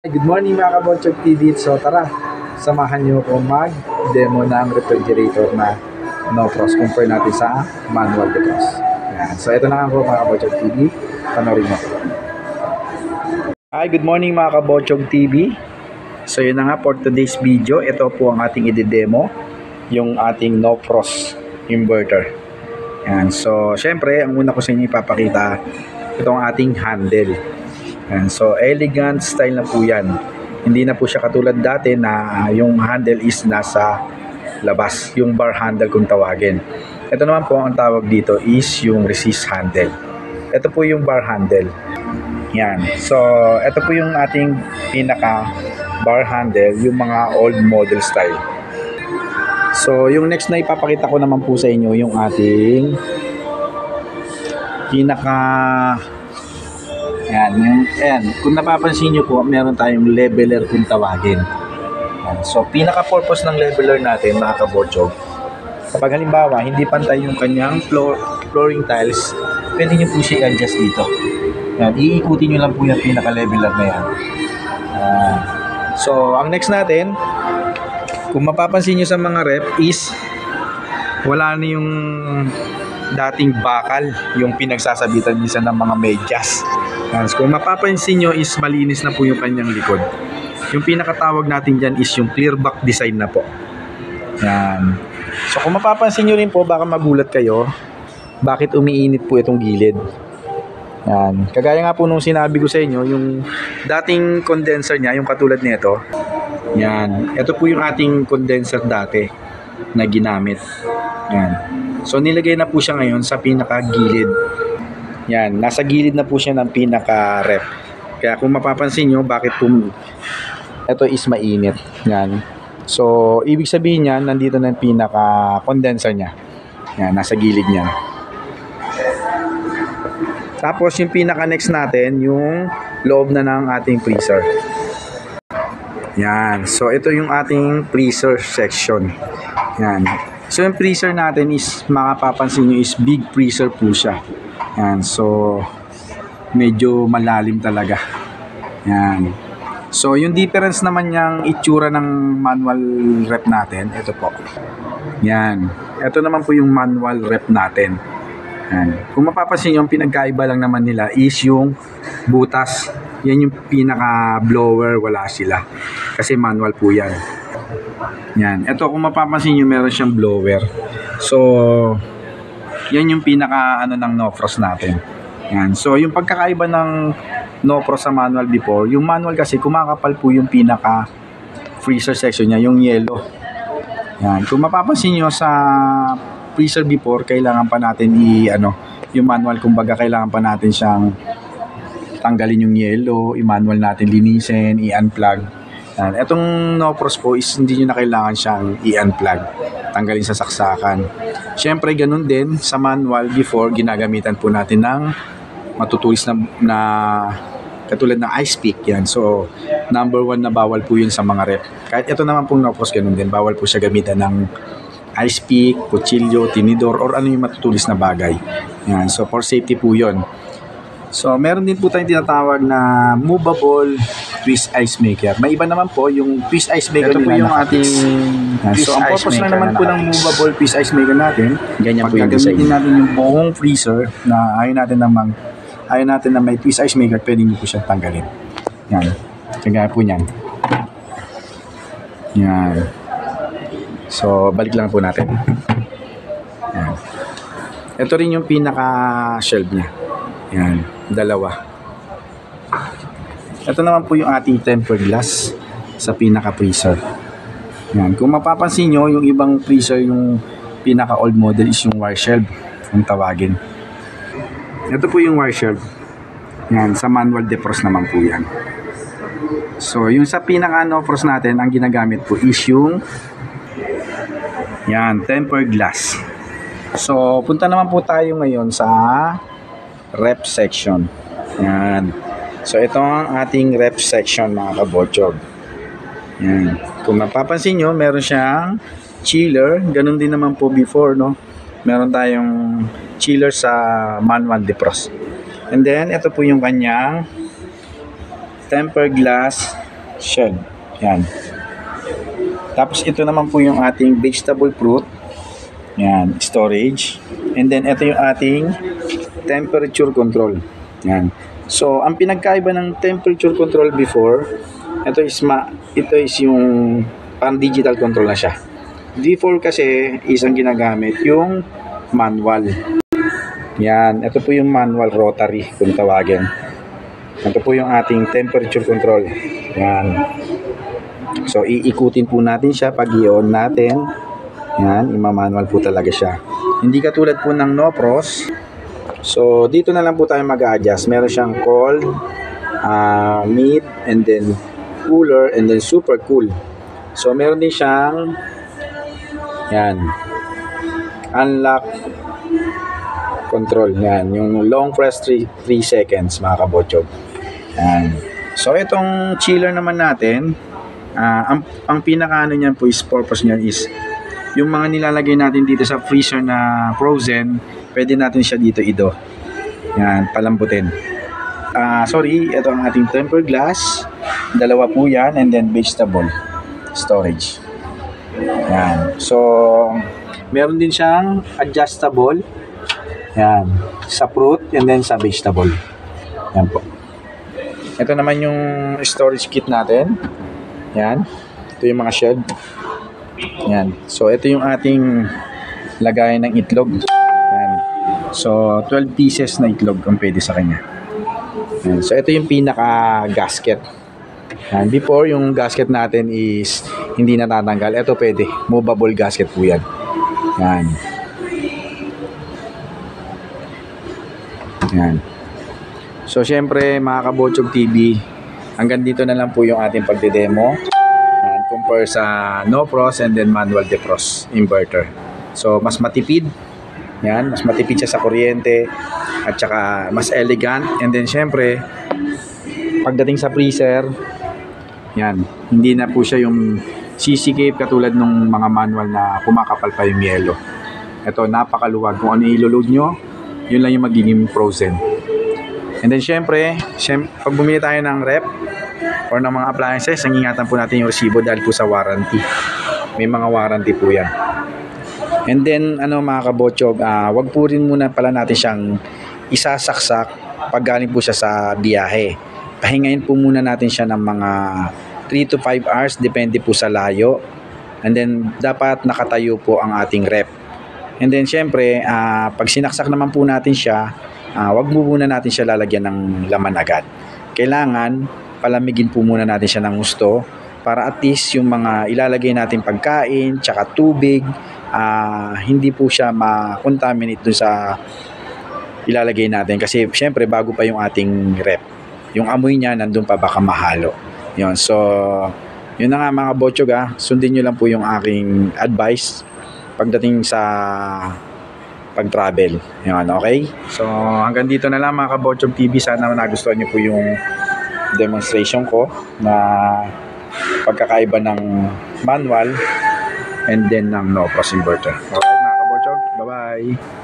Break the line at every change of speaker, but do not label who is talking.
Good morning mga Kabonchog TV. So tara, samahan niyo ako mag-demo ng refrigerator na no frost. Compare natin sa manual defrost. Yan. So ito na nga po mga Kabonchog TV. Panorin mo. Hi, good morning mga Kabonchog TV. So yun na nga for today's video. Ito po ang ating i-demo. Yung ating no frost inverter. Yan. So syempre, ang una ko sa inyo ipapakita, itong ating handle. And so elegant style na po yan. Hindi na po siya katulad dati na yung handle is nasa labas, yung bar handle kung tawagin. Ito naman po ang tawag dito is yung resist handle. Ito po yung bar handle. Yan. So ito po yung ating pinaka bar handle, yung mga old model style. So yung next na ipapakita ko naman po sa inyo yung ating pinaka kung napapansin nyo po, meron tayong leveler kung tawagin. Yan. So, pinaka-purpose ng leveler natin, mga kabotchog, kapag halimbawa, hindi pantay yung kanyang flooring tiles, pwede nyo po siya i-adjust dito. Yan. Iikutin nyo lang po yung pinaka-leveler na yan. So, ang next natin, kung mapapansin nyo sa mga rep is, wala na yung dating bakal, yung pinagsasabitan minsan ng mga medyas. So, kung mapapansin nyo is malinis na po yung kanyang likod. Yung pinakatawag natin dyan is yung clear back design na po. Yan. So kung mapapansin nyo rin po, baka magulat kayo bakit umiinit po itong gilid. Yan. Kagaya nga po nung sinabi ko sa inyo, yung dating condenser niya, yung katulad nito. Yan. Ito po yung ating condenser dati na ginamit. Yan. So nilagay na po siya ngayon sa pinaka-gilid. Yan, nasa gilid na po siya ng pinaka-rep. Kaya kung mapapansin nyo, bakit po ito is mainit. Yan. So, ibig sabihin niyan, nandito na yung pinaka-condenser niya. Yan, nasa gilid niya. Tapos, yung pinaka-next natin, yung loob na ng ating freezer. Yan. So, ito yung ating freezer section. Yan. So, yung freezer natin is, makapapansin nyo is big freezer po siya. Yan, so medyo malalim talaga. Yan. So yung difference naman yung itsura ng manual rep natin, ito po. Yan. Ito naman po yung manual rep natin. Yan. Kung mapapansin yung pinagkaiba lang naman nila is yung butas. Yan yung pinaka blower, wala sila. Kasi manual po yan. Yan. Ito kung mapapansin nyo, meron siyang blower. So yan yung pinaka ng no frost natin. Yan. So yung pagkakaiba ng no frost sa manual before, yung manual kasi kumakapal po yung pinaka freezer section niya, yung yellow. Yan. Kung mapapansin niyo sa freezer before, kailangan pa natin yung manual, kumbaga kailangan pa natin siyang tanggalin yung yellow, i-manual natin linisin, i-unplug. Yan. Etong no frost po is hindi niyo na kailangan siyang i-unplug, tanggalin sa saksakan. Siyempre ganun din sa manual before, ginagamitan po natin ng matutulis na katulad ng ice pick. Yan. So number 1 na bawal po yun sa mga rep. Kahit ito naman pong no frost, ganun din, bawal po siya gamitan ng ice pick, kutsilyo, tinidor, or ano yung matutulis na bagay. Yan. So for safety po yun. So meron din po tayong tinatawag na movable twist ice maker. May iba naman po yung twist ice maker. Ito po yung ating so ang purpose lang naman po ng movable twist ice maker natin, ganyan po yung design. Pag gagamitin natin yung buong freezer na ayaw natin na may twist ice maker, pwede nyo po siyang tanggalin. Yan. Kagaya po yan. Yan. So balik lang po natin. Yan. Ito rin yung pinaka shelf niya. Yan, dalawa. Ito naman po yung ating tempered glass sa pinaka freezer. Yan, kung mapapansin nyo, yung ibang freezer, yung pinaka old model is yung wire shelf, kung tawagin. Ito po yung wire shelf. Yan, sa manual defrost naman po yan. So yung sa pinaka no frost natin, ang ginagamit po is yung yan, tempered glass. So punta naman po tayo ngayon sa rep section. Yan. So ito ang ating rep section, mga kabotchog. Yan. Kung mapapansin nyo, meron siyang chiller. Ganun din naman po before, no? Meron tayong chiller sa manual defrost. And then ito po yung kanyang tempered glass shell. Yan. Tapos ito naman po yung ating vegetable fruit. Yan, storage. And then ito yung ating temperature control. Yan. So, ang pinagkaiba ng temperature control before, ito is yung pang digital control na siya. Before kasi isang ginagamit yung manual. Yan, ito po yung manual rotary kung tawagin. Ito po yung ating temperature control. Yan. So, iikutin po natin siya pag i-on natin. Yan, ima-manual po talaga siya. Hindi katulad po ng NoPros. So, dito na lang po tayo mag-adjust. Meron siyang cold, mid, and then cooler, and then super cool. So, meron din siyang yan, unlock control. Yan, yung long press 3 seconds, mga kabotsyog. Yan. So, itong chiller naman natin, ang pinaka-ano niyan po is purpose niyan is yung mga nilalagay natin dito sa freezer na frozen, pwede natin siya dito yan, palambutin. Ito ang ating tempered glass, dalawa po yan, and then vegetable storage. Yan. So, meron din siyang adjustable, yan, sa fruit and then sa vegetable. Yan po. Ito naman yung storage kit natin. Yan. Ito yung mga shell. Yan. So, ito yung ating lagayan ng itlog. Yan. So, 12 pieces na itlog ang pwede sa kanya. Yan. So, ito yung pinaka-gasket. Yan. Before, yung gasket natin is hindi natatanggal. Ito pwede. Movable gasket po yan. Yan. Yan. So, syempre, mga Kabotsyog TV, hanggang dito na lang po yung ating pagdedemo. Compare sa NoPros and then manual defrost inverter. So, mas matipid. Yan, mas matipid siya sa kuryente at saka mas elegant. And then, syempre, pagdating sa freezer, yan, hindi na po siya yung sisikip katulad ng mga manual na kumakapal pa yung yelo. Ito, napakaluwag. Kung ano i-load nyo, yun lang yung magiging frozen. And then, syempre, pag bumili tayo ng rep, or ng mga appliances, ang ingatan po natin yung resibo dahil po sa warranty. May mga warranty po yan. And then, mga kabotsyog, wag po rin muna pala natin siyang isasaksak pag galing po siya sa biyahe. Pahingayin po muna natin siya ng mga 3 to 5 hours, depende po sa layo. And then, dapat nakatayo po ang ating rep. And then, syempre, pag sinaksak naman po natin siya, wag mo muna natin siya lalagyan ng laman agad. Kailangan, palamigin po muna natin siya ng gusto para at least yung mga ilalagay natin pagkain tsaka tubig, hindi po siya ma-contaminate dun sa ilalagay natin kasi syempre bago pa yung ating rep, yung amoy niya nandun pa baka mahalo yun. So yun na nga mga Kabotsyog, sundin nyo lang po yung aking advice pagdating sa pag-travel yun, okay? So hanggang dito na lang mga Kabotsyog TV, sana nagustuhan nyo po yung demonstration ko na pagkakaiba ng manual and then ng NoPros inverter. Okay mga Kabotsyog, bye bye.